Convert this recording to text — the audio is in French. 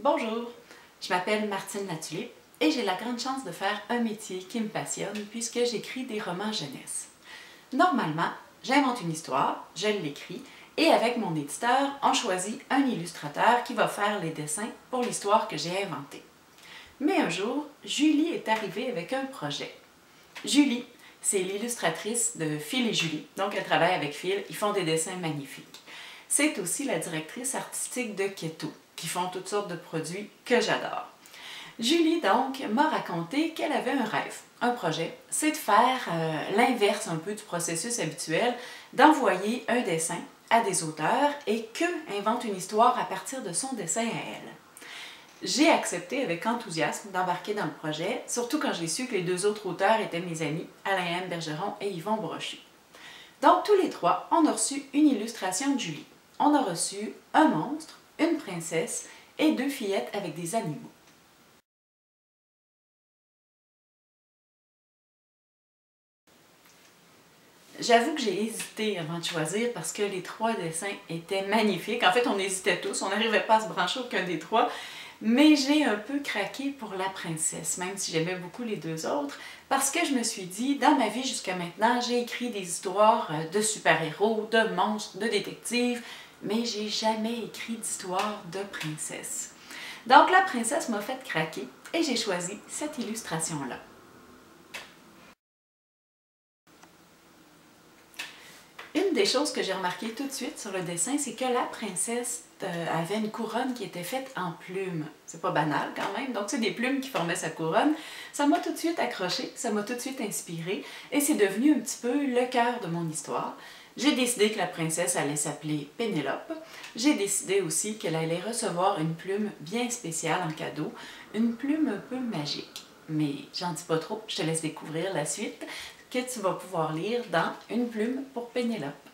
Bonjour, je m'appelle Martine Latulippe et j'ai la grande chance de faire un métier qui me passionne puisque j'écris des romans jeunesse. Normalement, j'invente une histoire, je l'écris et avec mon éditeur, on choisit un illustrateur qui va faire les dessins pour l'histoire que j'ai inventée. Mais un jour, Julie est arrivée avec un projet. Julie, c'est l'illustratrice de Phil et Julie, donc elle travaille avec Phil, ils font des dessins magnifiques. C'est aussi la directrice artistique de Keto, qui font toutes sortes de produits que j'adore. Julie, donc, m'a raconté qu'elle avait un rêve, un projet, c'est de faire l'inverse un peu du processus habituel, d'envoyer un dessin à des auteurs et qu'eux inventent une histoire à partir de son dessin à elle. J'ai accepté avec enthousiasme d'embarquer dans le projet, surtout quand j'ai su que les deux autres auteurs étaient mes amis, Alain M. Bergeron et Yvon Brochu. Donc, tous les trois, on a reçu une illustration de Julie. On a reçu un monstre, une princesse et deux fillettes avec des animaux. J'avoue que j'ai hésité avant de choisir parce que les trois dessins étaient magnifiques. En fait, on hésitait tous, on n'arrivait pas à se brancher aucun des trois. Mais j'ai un peu craqué pour la princesse, même si j'aimais beaucoup les deux autres, parce que je me suis dit, dans ma vie jusqu'à maintenant, j'ai écrit des histoires de super-héros, de monstres, de détectives, mais j'ai jamais écrit d'histoire de princesse. Donc la princesse m'a fait craquer et j'ai choisi cette illustration-là. Une des choses que j'ai remarqué tout de suite sur le dessin, c'est que la princesse avait une couronne qui était faite en plumes. C'est pas banal quand même, donc c'est des plumes qui formaient sa couronne. Ça m'a tout de suite accroché, ça m'a tout de suite inspiré et c'est devenu un petit peu le cœur de mon histoire. J'ai décidé que la princesse allait s'appeler Pénélope. J'ai décidé aussi qu'elle allait recevoir une plume bien spéciale en cadeau, une plume un peu magique. Mais j'en dis pas trop, je te laisse découvrir la suite que tu vas pouvoir lire dans Une plume pour Pénélope.